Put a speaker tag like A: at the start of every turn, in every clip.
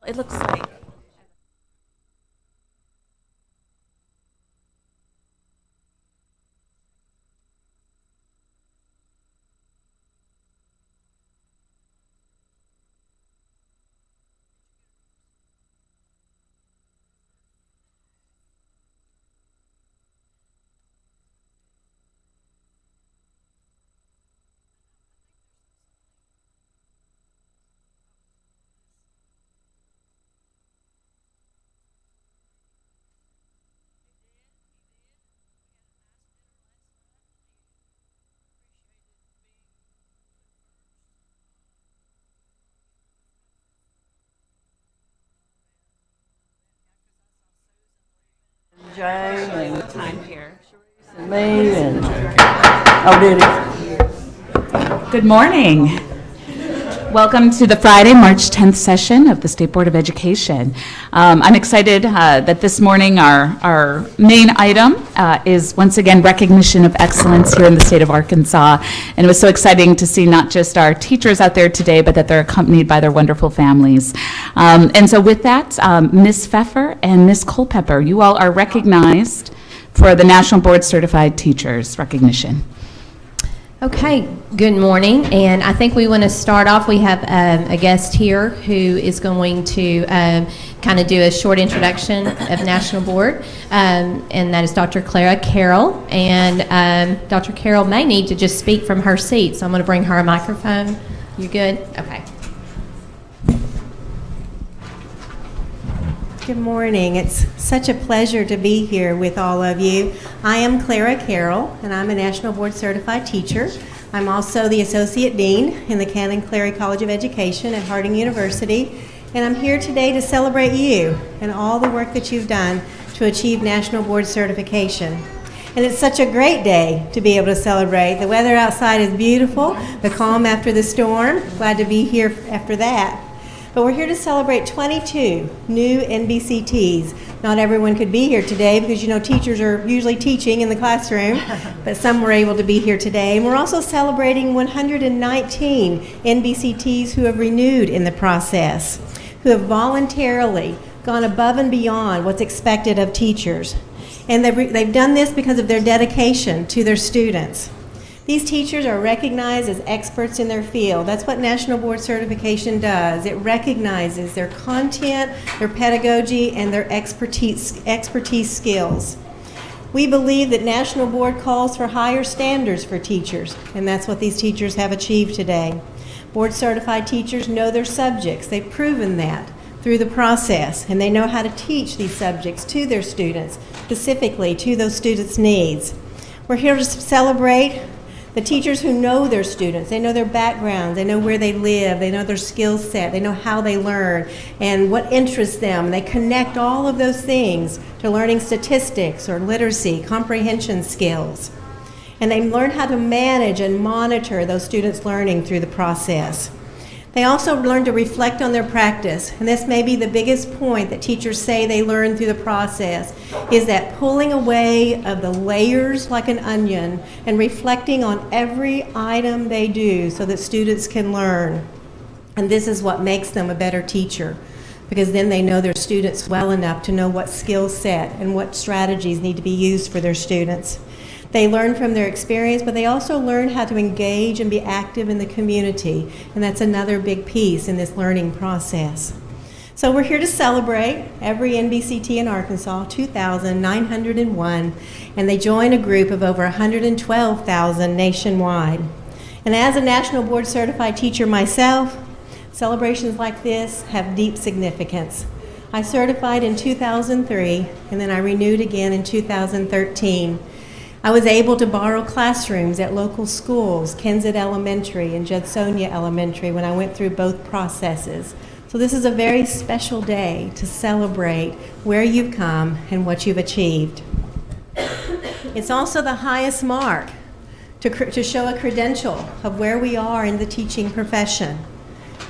A: It looks like
B: Jane and
A: time here.
B: me and, oh, did he?
A: Good morning. Welcome to the Friday, March 10th session of the State Board of Education. I'm excited that this morning our main item is once again recognition of excellence here in the state of Arkansas. And it was so exciting to see not just our teachers out there today, but that they're accompanied by their wonderful families. And so with that, Ms. Pfeffer and Ms. Culpepper, you all are recognized for the National Board Certified Teachers recognition.
C: Okay, good morning, and I think we want to start off. We have a guest here who is going to kind of do a short introduction of National Board, and that is Dr. Clara Carroll. And Dr. Carroll may need to just speak from her seat, so I'm going to bring her a microphone. You good? Okay.
D: Good morning. It's such a pleasure to be here with all of you. I am Clara Carroll, and I'm a National Board Certified Teacher. I'm also the Associate Dean in the Canon Clary College of Education at Harding University, and I'm here today to celebrate you and all the work that you've done to achieve National Board Certification. And it's such a great day to be able to celebrate. The weather outside is beautiful, the calm after the storm. Glad to be here after that. But we're here to celebrate 22 new NBCTs. Not everyone could be here today because, you know, teachers are usually teaching in the classroom, but some were able to be here today. And we're also celebrating 119 NBCTs who have renewed in the process, who have voluntarily gone above and beyond what's expected of teachers. And they've done this because of their dedication to their students. These teachers are recognized as experts in their field. That's what National Board Certification does. It recognizes their content, their pedagogy, and their expertise skills. We believe that National Board calls for higher standards for teachers, and that's what these teachers have achieved today. Board certified teachers know their subjects. They've proven that through the process, and they know how to teach these subjects to their students, specifically to those students' needs. We're here to celebrate the teachers who know their students. They know their backgrounds, they know where they live, they know their skill set, they know how they learn and what interests them. They connect all of those things to learning statistics or literacy, comprehension skills. And they learn how to manage and monitor those students' learning through the process. They also learn to reflect on their practice, and this may be the biggest point that teachers say they learn through the process, is that pulling away of the layers like an onion and reflecting on every item they do so that students can learn. And this is what makes them a better teacher, because then they know their students well enough to know what skill set and what strategies need to be used for their students. They learn from their experience, but they also learn how to engage and be active in the community, and that's another big piece in this learning process. So we're here to celebrate every NBCT in Arkansas, 2,901, and they join a group of over 112,000 nationwide. And as a National Board Certified Teacher myself, celebrations like this have deep significance. I certified in 2003, and then I renewed again in 2013. I was able to borrow classrooms at local schools, Kensett Elementary and Judsonia Elementary, when I went through both processes. So this is a very special day to celebrate where you've come and what you've achieved. It's also the highest mark to show a credential of where we are in the teaching profession.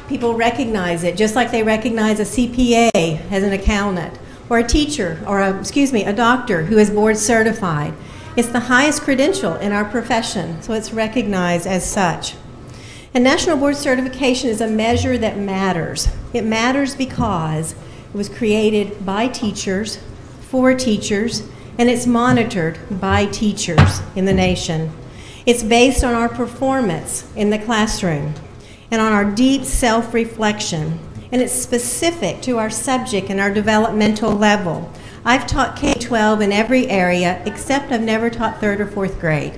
D: People recognize it, just like they recognize a CPA as an accountant, or a teacher, or a doctor who is board certified. It's the highest credential in our profession, so it's recognized as such. And National Board Certification is a measure that matters. It matters because it was created by teachers, for teachers, and it's monitored by teachers in the nation. It's based on our performance in the classroom and on our deep self-reflection, and it's specific to our subject and our developmental level. I've taught K-12 in every area, except I've never taught 3rd or 4th grade.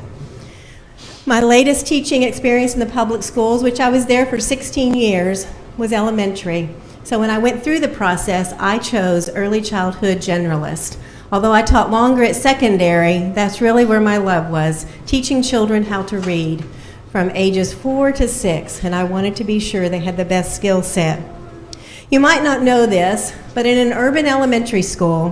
D: My latest teaching experience in the public schools, which I was there for 16 years, was elementary. So when I went through the process, I chose early childhood generalist. Although I taught longer at secondary, that's really where my love was, teaching children how to read from ages 4 to 6, and I wanted to be sure they had the best skill set. You might not know this, but in an urban elementary school,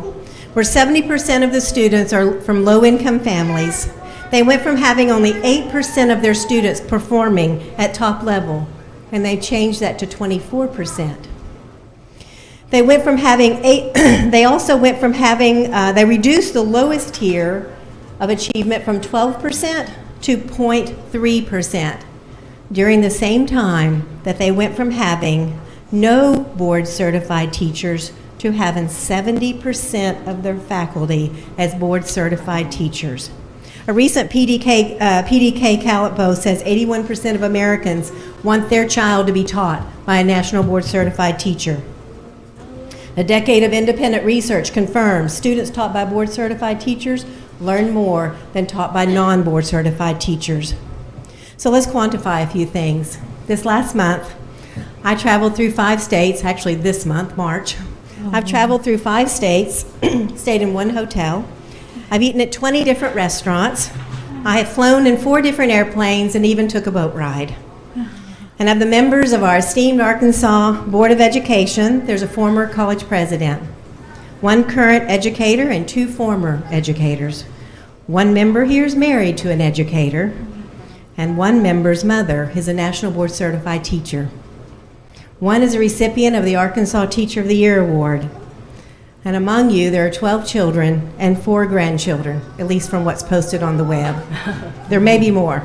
D: where 70% of the students are from low-income families, they went from having only 8% of their students performing at top level, and they changed that to 24%. They went from having they reduced the lowest tier of achievement from 12% to 0.3% during the same time that they went from having no board certified teachers to having 70% of their faculty as board certified teachers. A recent PDK Gallup poll says 81% of Americans want their child to be taught by a national board certified teacher. A decade of independent research confirms students taught by board certified teachers learn more than taught by non-board certified teachers. So let's quantify a few things. This last month, I traveled through 5 states, actually this month, March. I've traveled through 5 states, stayed in 1 hotel. I've eaten at 20 different restaurants. I have flown in 4 different airplanes and even took a boat ride. And of the members of our esteemed Arkansas Board of Education, there's a former college president, 1 current educator, and 2 former educators. 1 member here is married to an educator, and 1 member's mother is a National Board Certified teacher. 1 is a recipient of the Arkansas Teacher of the Year Award. And among you, there are 12 children and 4 grandchildren, at least from what's posted on the web. There may be more.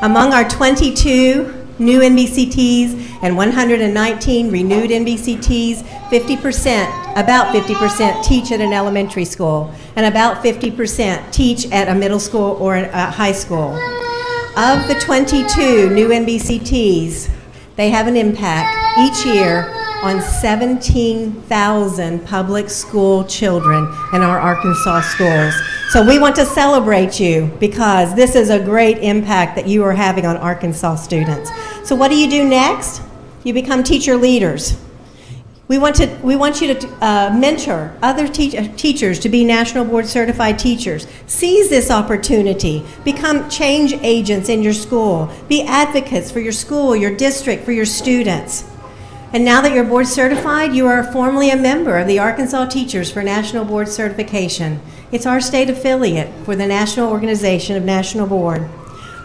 D: Among our 22 new NBCTs and 119 renewed NBCTs, about 50% teach at an elementary school, and about 50% teach at a middle school or a high school. Of the 22 new NBCTs, they have an impact each year on 17,000 public school children in our Arkansas schools. So we want to celebrate you because this is a great impact that you are having on Arkansas students. So what do you do next? You become teacher leaders. We want you to mentor other teachers to be National Board Certified teachers. Seize this opportunity. Become change agents in your school. Be advocates for your school, your district, for your students. And now that you're board certified, you are formally a member of the Arkansas Teachers for National Board Certification. It's our state affiliate for the National Organization of National Board.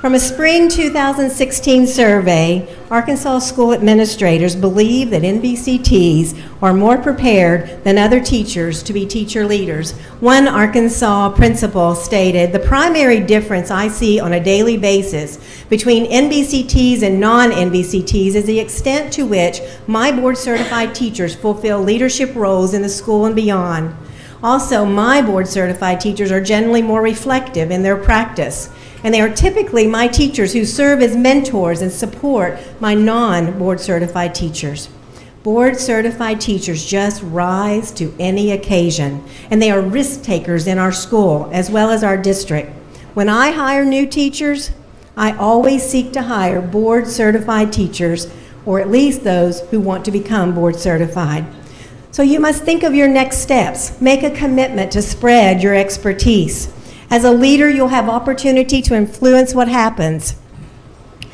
D: From a spring 2016 survey, Arkansas school administrators believe that NBCTs are more prepared than other teachers to be teacher leaders. One Arkansas principal stated, "The primary difference I see on a daily basis between NBCTs and non-NBCTs is the extent to which my board-certified teachers fulfill leadership roles in the school and beyond. Also, my board-certified teachers are generally more reflective in their practice, and they are typically my teachers who serve as mentors and support my non-board certified teachers. Board certified teachers just rise to any occasion, and they are risk takers in our school as well as our district. When I hire new teachers, I always seek to hire board certified teachers, or at least those who want to become board certified. So you must think of your next steps. Make a commitment to spread your expertise. As a leader, you'll have opportunity to influence what happens. I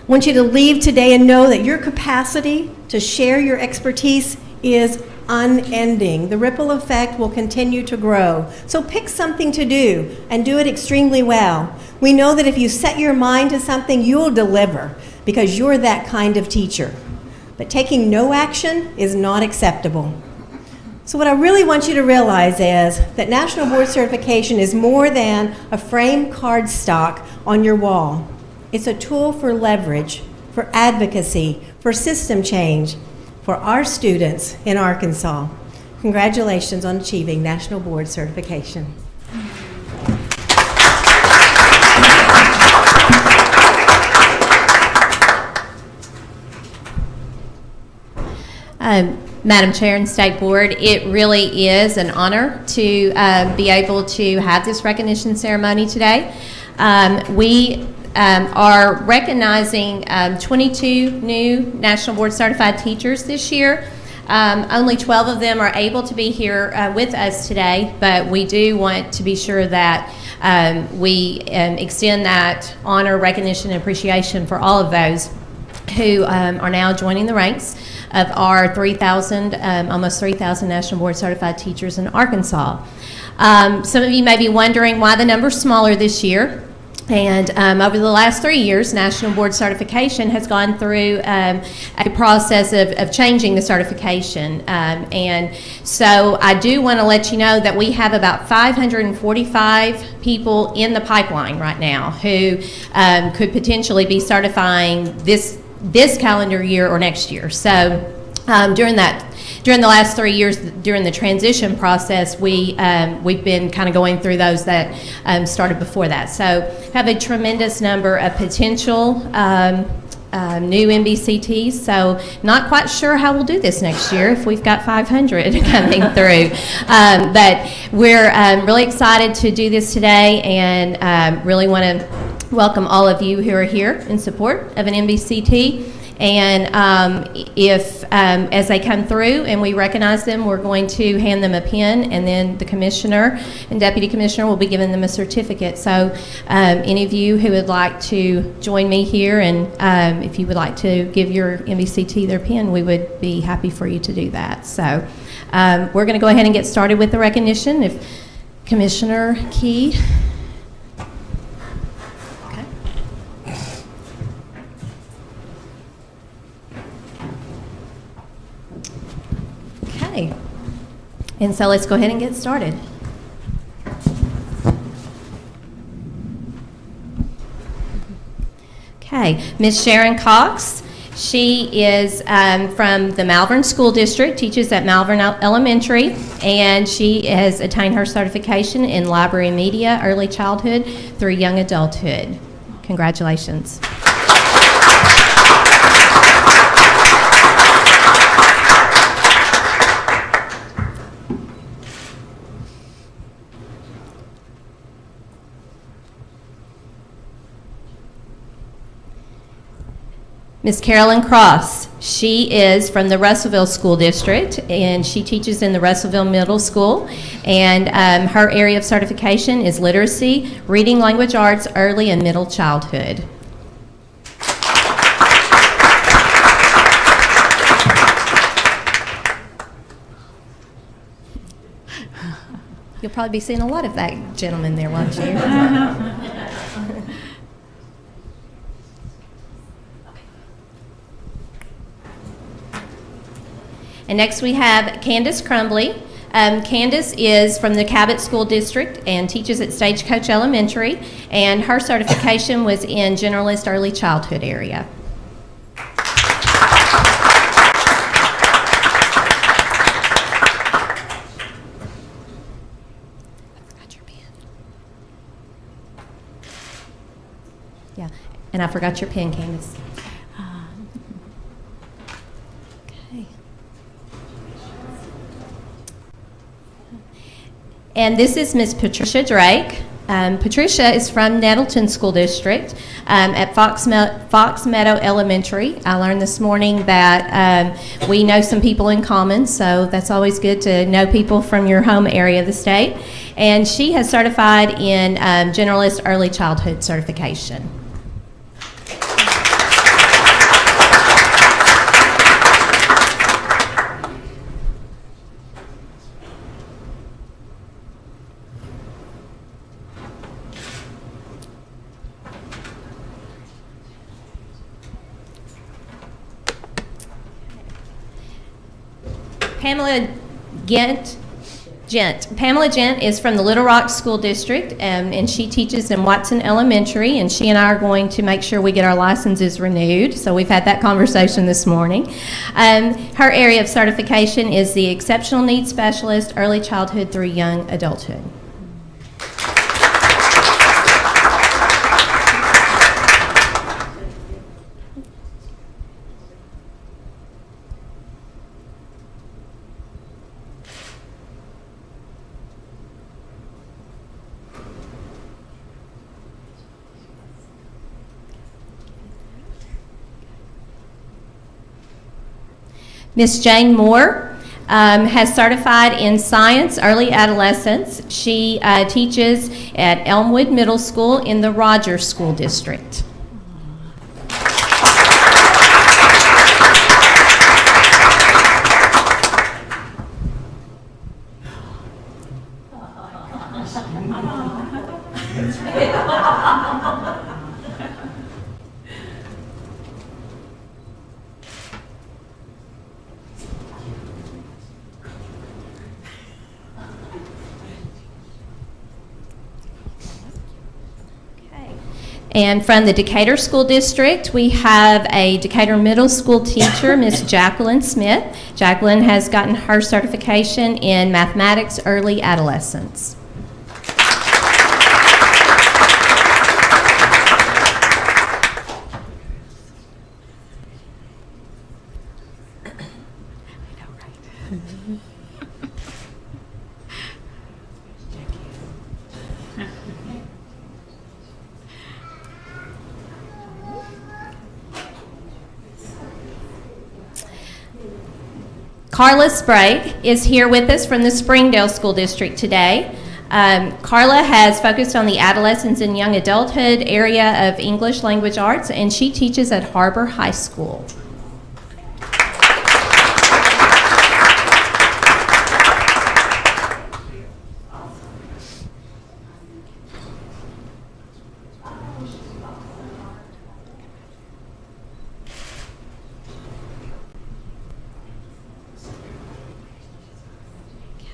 D: want you to leave today and know that your capacity to share your expertise is unending. The ripple effect will continue to grow. So pick something to do and do it extremely well. We know that if you set your mind to something, you'll deliver because you're that kind of teacher. But taking no action is not acceptable. So what I really want you to realize is that National Board Certification is more than a frame card stock on your wall. It's a tool for leverage, for advocacy, for system change, for our students in Arkansas. Congratulations on achieving National Board Certification.
C: Madam Chair and State Board, it really is an honor to be able to have this recognition ceremony today. We are recognizing 22 new National Board Certified teachers this year. Only 12 of them are able to be here with us today, but we do want to be sure that we extend that honor, recognition, and appreciation for all of those who are now joining the ranks of our 3,000, almost 3,000 National Board Certified teachers in Arkansas. Some of you may be wondering why the number's smaller this year. And over the last 3 years, National Board Certification has gone through a process of changing the certification. And so I do want to let you know that we have about 545 people in the pipeline right now who could potentially be certifying this calendar year or next year. So during the last 3 years, during the transition process, we've been kind of going through those that started before that. So have a tremendous number of potential new MBCTs. So not quite sure how we'll do this next year if we've got 500 coming through. But we're really excited to do this today, and really want to welcome all of you who are here in support of an MBCT. And if, as they come through and we recognize them, we're going to hand them a pin, and then the commissioner and deputy commissioner will be giving them a certificate. So any of you who would like to join me here, and if you would like to give your MBCT their pin, we would be happy for you to do that. So we're going to go ahead and get started with the recognition. If Commissioner Key. Okay. And so let's go ahead and get started. Okay, Ms. Sharon Cox. She is from the Malvern School District, teaches at Malvern Elementary, and she has attained her certification in library media, early childhood through young adulthood. Congratulations. Ms. Carolyn Cross, she is from the Russellville School District, and she teaches in the Russellville Middle School, and her area of certification is literacy, reading language arts, early and middle childhood. You'll probably be seeing a lot of that gentleman there, won't you? And next we have Candace Crumbly. Candace is from the Cabot School District and teaches at Stagecoach Elementary, and her certification was in generalist early childhood area. Yeah, and I forgot your pen, Candace. Okay. And this is Miss Patricia Drake. Patricia is from Nettleton School District at Fox Meadow Elementary. I learned this morning that we know some people in common, so that's always good to know people from your home area of the state. And she has certified in generalist early childhood certification. Pamela Gent. Pamela Gent is from the Little Rock School District, and she teaches in Watson Elementary, and she and I are going to make sure we get our licenses renewed, so we've had that conversation this morning. Her area of certification is the Exceptional Needs Specialist, Early Childhood through Young Adulthood. Miss Jane Moore has certified in science early adolescence. She teaches at Elmwood Middle School in the Rogers School District. And from the Decatur School District, we have a Decatur Middle School teacher, Miss Jacqueline Smith. Jacqueline has gotten her certification in mathematics early adolescence. Carla Sprague is here with us from the Springdale School District today. Carla has focused on the adolescents and young adulthood area of English language arts, and she teaches at Harbor High School.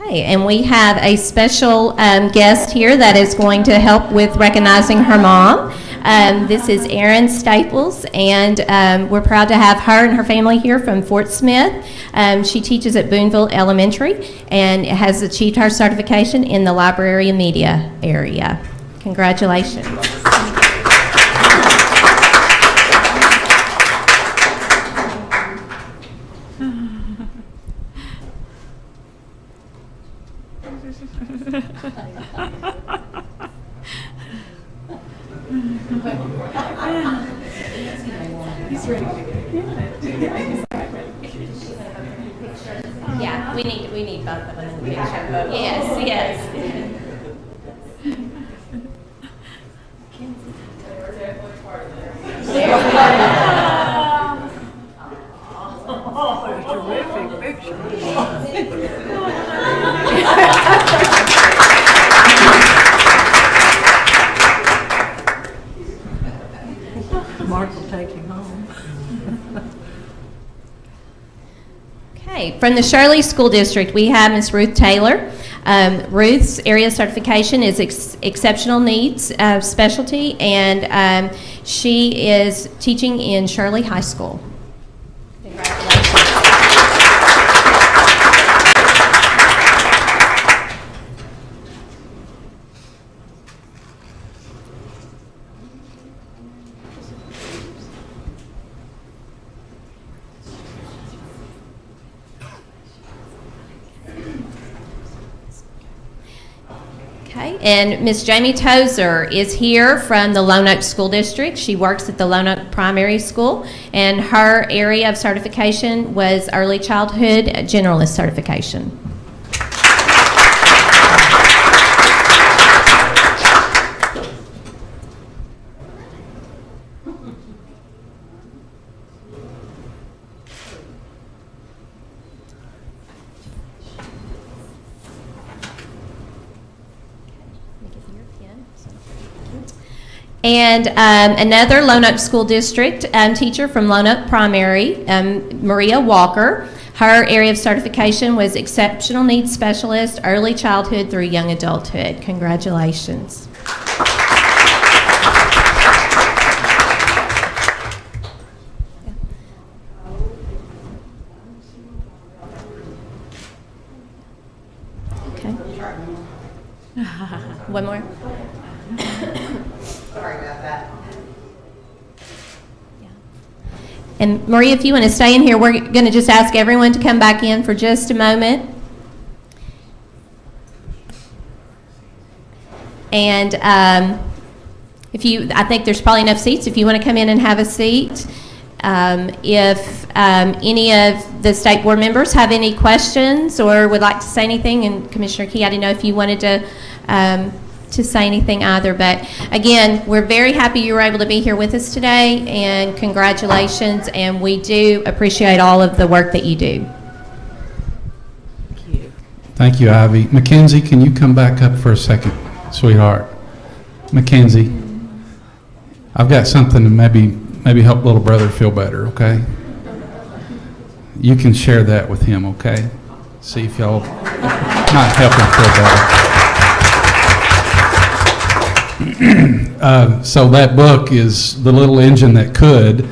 C: Okay, and we have a special guest here that is going to help with recognizing her mom. This is Erin Staples, and we're proud to have her and her family here from Fort Smith. She teaches at Boonville Elementary and has achieved her certification in the library and media area. Congratulations. Yeah, we need both of them in the picture. Yes, yes.
B: Terrific picture. Mark will take him home.
C: Okay, from the Shirley School District, we have Ms. Ruth Taylor. Ruth's area certification is exceptional needs specialty, and she is teaching in Shirley High School. Congratulations. Okay, and Ms. Jamie Tozer is here from the Lone Oak School District. She works at the Lone Oak Primary School, and her area of certification was Early Childhood Generalist Certification. And another Lone Oak School District teacher from Lone Oak Primary, Maria Walker. Her area of certification was Exceptional Needs Specialist, Early Childhood through Young Adulthood. Congratulations. Okay. One more. And Maria, if you want to stay in here, we're going to just ask everyone to come back in for just a moment. And I think there's probably enough seats if you want to come in and have a seat. If any of the state board members have any questions or would like to say anything, and Commissioner Key, I didn't know if you wanted to say anything either, but again, we're very happy you were able to be here with us today, and congratulations, and we do appreciate all of the work that you do.
E: Thank you, Ivy. Mackenzie, can you come back up for a second, sweetheart? Mackenzie, I've got something to maybe help little brother feel better, okay? You can share that with him, okay? See if y'all might help him feel better. So that book is The Little Engine That Could,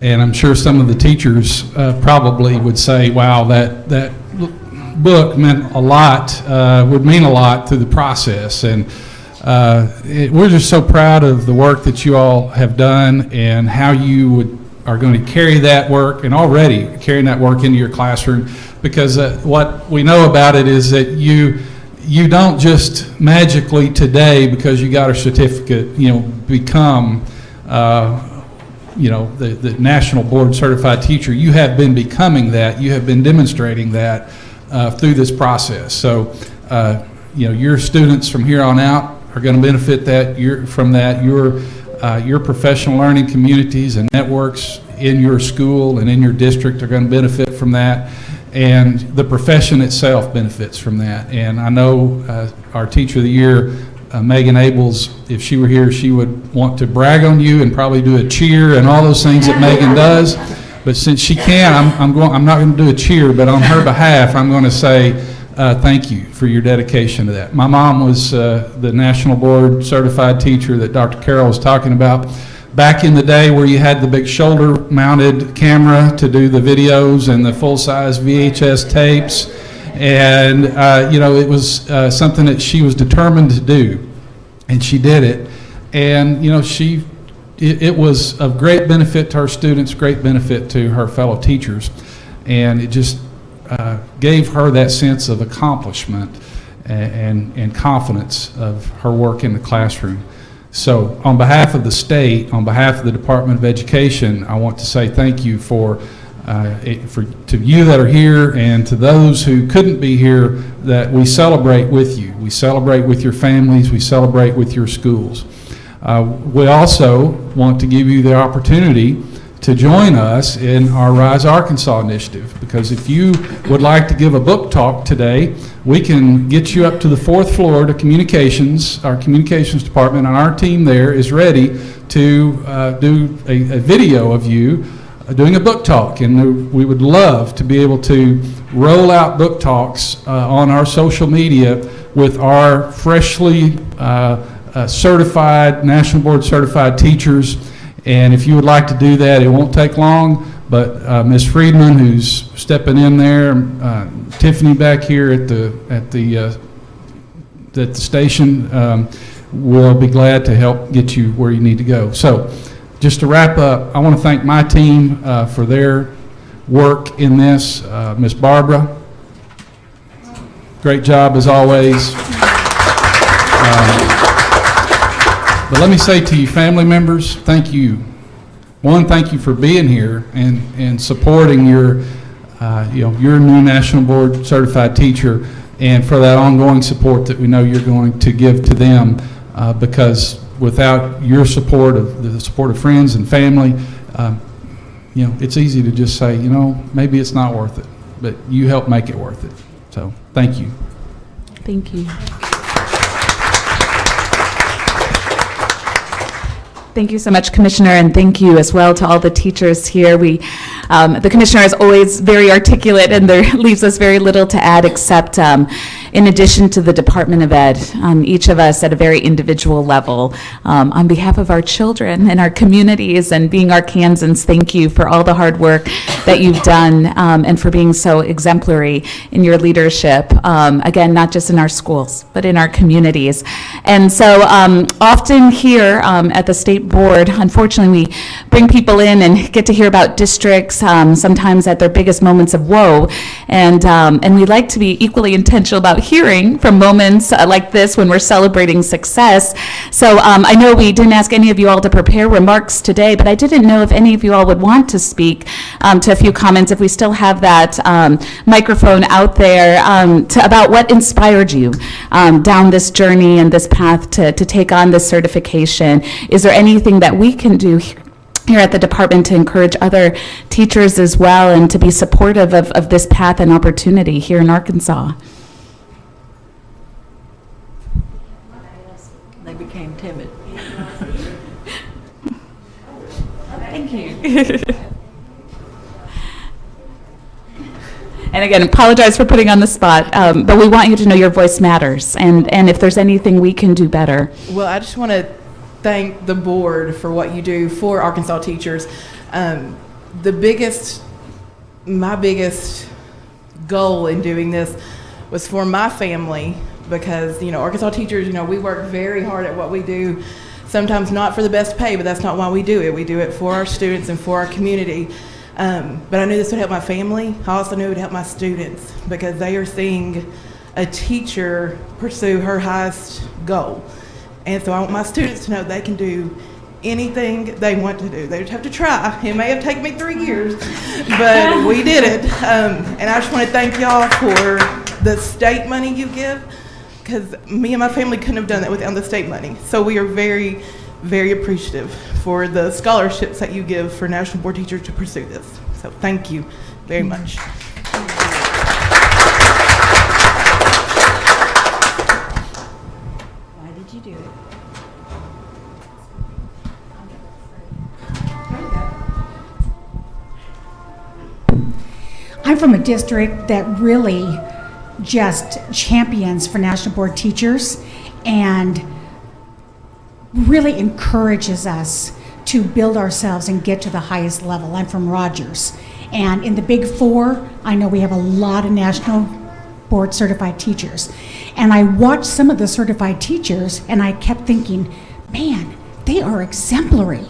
E: and I'm sure some of the teachers probably would say, wow, that book meant a lot, would mean a lot through the process, and we're just so proud of the work that you all have done and how you are going to carry that work, and already carrying that work into your classroom, because what we know about it is that you don't just magically today, because you got a certificate, become, the National Board Certified Teacher. You have been becoming that. You have been demonstrating that through this process. So, your students from here on out are going to benefit from that. Your professional learning communities and networks in your school and in your district are going to benefit from that. And the profession itself benefits from that. And I know our Teacher of the Year, Megan Abels, if she were here, she would want to brag on you and probably do a cheer and all those things that Megan does. But since she can't, I'm not going to do a cheer, but on her behalf, I'm going to say thank you for your dedication to that. My mom was the National Board Certified Teacher that Dr. Carroll was talking about. Back in the day where you had the big shoulder-mounted camera to do the videos and the full-size VHS tapes, and it was something that she was determined to do, and she did it. And it was of great benefit to our students, great benefit to her fellow teachers, and it just gave her that sense of accomplishment and confidence of her work in the classroom. So on behalf of the state, on behalf of the Department of Education, I want to say thank you to you that are here, and to those who couldn't be here, that we celebrate with you. We celebrate with your families. We celebrate with your schools. We also want to give you the opportunity to join us in our Rise Arkansas initiative, because if you would like to give a book talk today, we can get you up to the 4th floor to communications, our communications department, and our team there is ready to do a video of you doing a book talk. And we would love to be able to roll out book talks on our social media with our freshly certified, National Board Certified teachers. And if you would like to do that, it won't take long, but Ms. Friedman, who's stepping in there, Tiffany back here at the station, will be glad to help get you where you need to go. So just to wrap up, I want to thank my team for their work in this. Ms. Barbara, great job as always. But let me say to you, family members, thank you. One, thank you for being here and supporting your new National Board Certified Teacher, and for that ongoing support that we know you're going to give to them, because without your support, the support of friends and family, it's easy to just say, maybe it's not worth it, but you help make it worth it. So thank you.
A: Thank you. Thank you so much, Commissioner, and thank you as well to all the teachers here. The Commissioner is always very articulate, and there leaves us very little to add except, in addition to the Department of Ed, each of us at a very individual level, on behalf of our children and our communities and being Arkansans, thank you for all the hard work that you've done and for being so exemplary in your leadership, again, not just in our schools, but in our communities. And so often here at the State Board, unfortunately, we bring people in and get to hear about districts, sometimes at their biggest moments of woe, and we like to be equally intentional about hearing from moments like this when we're celebrating success. So I know we didn't ask any of you all to prepare remarks today, but I didn't know if any of you all would want to speak to a few comments, if we still have that microphone out there, about what inspired you down this journey and this path to take on this certification. Is there anything that we can do here at the department to encourage other teachers as well and to be supportive of this path and opportunity here in Arkansas?
B: They became timid.
A: Thank you. And again, apologize for putting on the spot, but we want you to know your voice matters, and if there's anything we can do better.
F: Well, I just want to thank the board for what you do for Arkansas teachers. My biggest goal in doing this was for my family, because, Arkansas teachers, we work very hard at what we do, sometimes not for the best pay, but that's not why we do it. We do it for our students and for our community. But I knew this would help my family. I also knew it would help my students, because they are seeing a teacher pursue her highest goal. And so I want my students to know they can do anything they want to do. They just have to try. It may have taken me 3 years, but we did it. And I just want to thank y'all for the state money you give, because me and my family couldn't have done that without the state money. So we are very, very appreciative for the scholarships that you give for National Board teachers to pursue this. So thank you very much.
B: Why did you do it?
G: I'm from a district that really just champions for National Board teachers and really encourages us to build ourselves and get to the highest level. I'm from Rogers. And in the Big Four, I know we have a lot of National Board certified teachers. And I watched some of the certified teachers and I kept thinking, man, they are exemplary.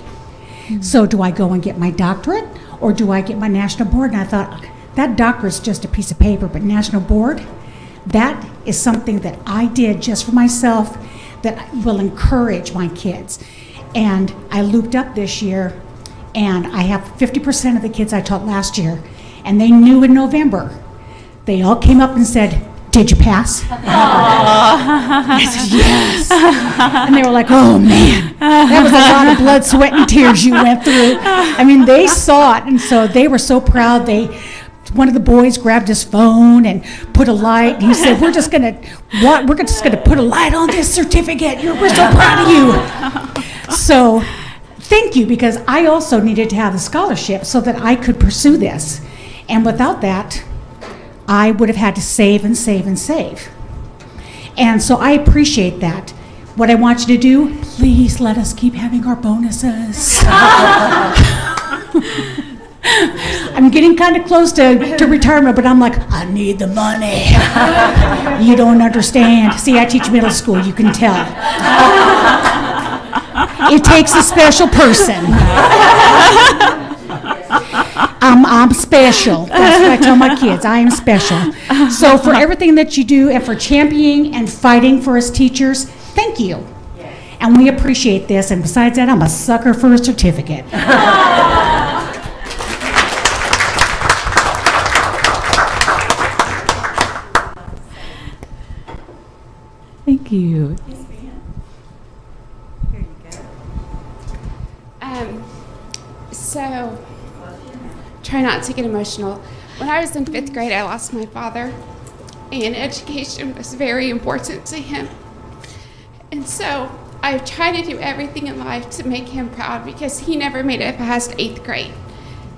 G: So do I go and get my doctorate or do I get my National Board? And I thought, that doctorate's just a piece of paper, but National Board, that is something that I did just for myself that will encourage my kids. And I looped up this year, and I have 50% of the kids I taught last year, and they knew in November. They all came up and said, "Did you pass?" I said, "Yes." And they were like, "Oh man, that was a lot of blood, sweat, and tears you went through." I mean, they saw it, and so they were so proud. One of the boys grabbed his phone and put a light, and he said, we're just gonna put a light on this certificate. We're so proud of you. So thank you, because I also needed to have a scholarship so that I could pursue this. And without that, I would have had to save and save and save. And so I appreciate that. What I want you to do, please let us keep having our bonuses. I'm getting kind of close to retirement, but I'm like, I need the money. You don't understand. See, I teach middle school, you can tell. It takes a special person. I'm special. That's what I tell my kids. I am special. So for everything that you do and for championing and fighting for us teachers, thank you. And we appreciate this. And besides that, I'm a sucker for a certificate.
A: Thank you.
H: So, try not to get emotional. When I was in 5th grade, I lost my father, and education was very important to him. And so, I try to do everything in life to make him proud because he never made it past 8th grade.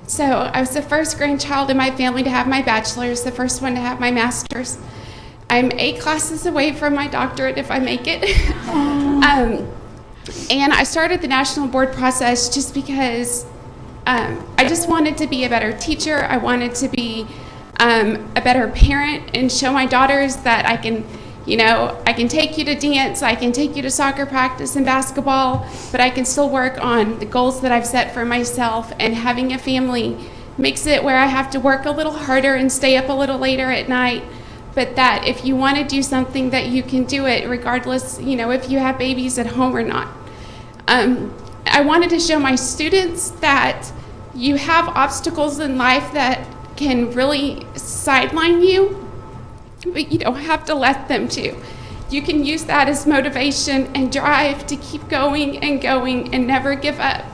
H: So I was the first grandchild in my family to have my bachelor's, the first one to have my master's. I'm 8 classes away from my doctorate if I make it. And I started the national board process just because I just wanted to be a better teacher. I wanted to be a better parent and show my daughters that I can, I can take you to dance, I can take you to soccer practice and basketball, but I can still work on the goals that I've set for myself. And having a family makes it where I have to work a little harder and stay up a little later at night. But that if you want to do something, that you can do it regardless, if you have babies at home or not. I wanted to show my students that you have obstacles in life that can really sideline you, but you don't have to let them to. You can use that as motivation and drive to keep going and never give up.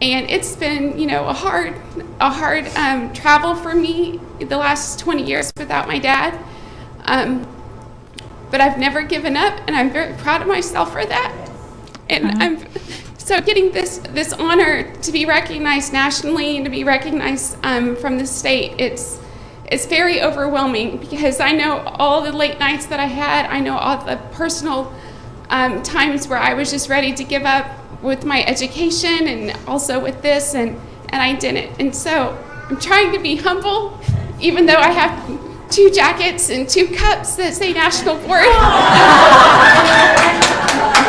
H: And it's been, a hard travel for me the last 20 years without my dad. But I've never given up, and I'm very proud of myself for that. And so getting this honor to be recognized nationally and to be recognized from the state, it's very overwhelming because I know all the late nights that I had. I know all the personal times where I was just ready to give up with my education and also with this, and I didn't. And so I'm trying to be humble, even though I have 2 jackets and 2 cups that say National Board.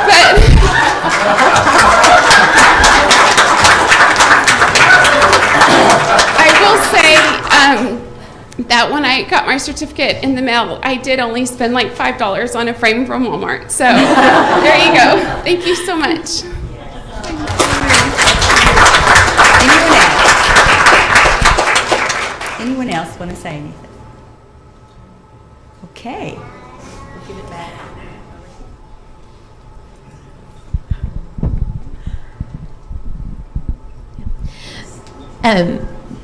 H: But I will say that when I got my certificate in the mail, I did only spend like $5 on a frame from Walmart. So there you go. Thank you so much.
B: Anyone else want to say anything? Okay. We'll give it back.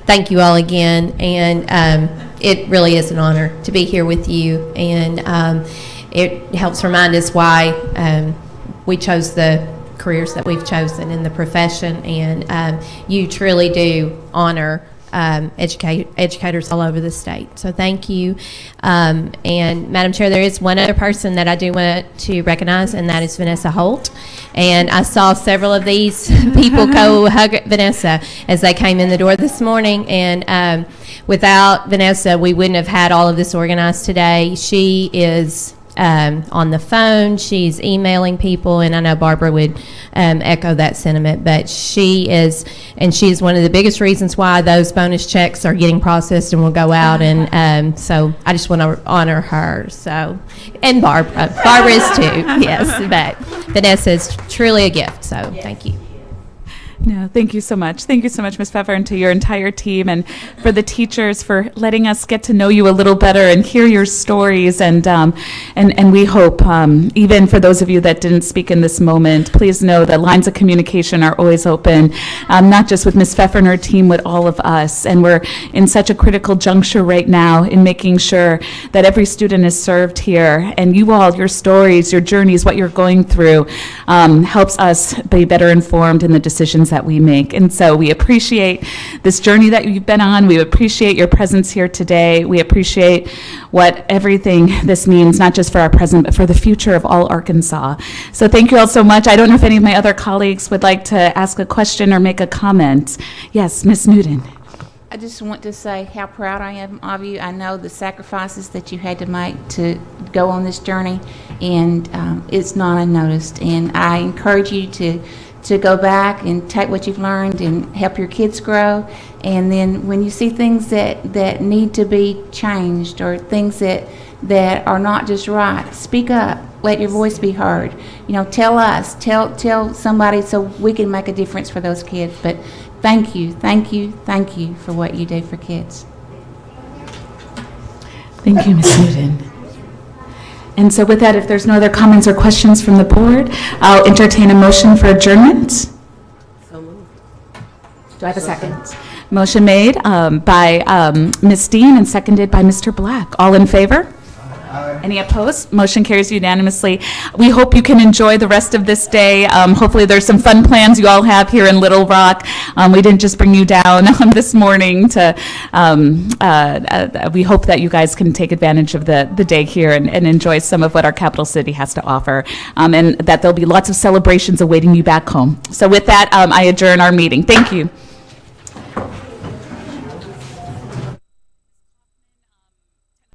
C: Thank you all again, and it really is an honor to be here with you, and it helps remind us why we chose the careers that we've chosen in the profession, and you truly do honor educators all over the state. So thank you. And Madam Chair, there is one other person that I do want to recognize, and that is Vanessa Holt. And I saw several of these people go hug Vanessa as they came in the door this morning. And without Vanessa, we wouldn't have had all of this organized today. She is on the phone, she's emailing people, and I know Barbara would echo that sentiment, but she is one of the biggest reasons why those bonus checks are getting processed and will go out, and so I just want to honor her. So, and Barbara is too, yes, but Vanessa is truly a gift, so thank you.
A: No, thank you so much. Thank you so much, Ms. Pfeffer, and to your entire team, and for the teachers for letting us get to know you a little better and hear your stories. And we hope, even for those of you that didn't speak in this moment, please know that lines of communication are always open, not just with Ms. Pfeffer and her team, with all of us. And we're in such a critical juncture right now in making sure that every student is served here. And you all, your stories, your journeys, what you're going through, helps us be better informed in the decisions that we make. And so we appreciate this journey that you've been on. We appreciate your presence here today. We appreciate what everything this means, not just for our present, but for the future of all Arkansas. So thank you all so much. I don't know if any of my other colleagues would like to ask a question or make a comment. Yes, Ms. Newton.
I: I just want to say how proud I am of you. I know the sacrifices that you had to make to go on this journey, and it's not unnoticed. And I encourage you to go back and take what you've learned and help your kids grow. And then when you see things that need to be changed, or things that are not just right, speak up. Let your voice be heard. Tell us, tell somebody, so we can make a difference for those kids. But thank you for what you do for kids.
A: Thank you, Ms. Newton. And so with that, if there's no other comments or questions from the board, I'll entertain a motion for adjournment. So moved. Do I have a second? Motion made by Ms. Dean and seconded by Mr. Black. All in favor? Any opposed? Motion carries unanimously. We hope you can enjoy the rest of this day. Hopefully, there's some fun plans you all have here in Little Rock. We didn't just bring you down this morning to, we hope that you guys can take advantage of the day here and enjoy some of what our capital city has to offer, and that there'll be lots of celebrations awaiting you back home. So with that, I adjourn our meeting. Thank you.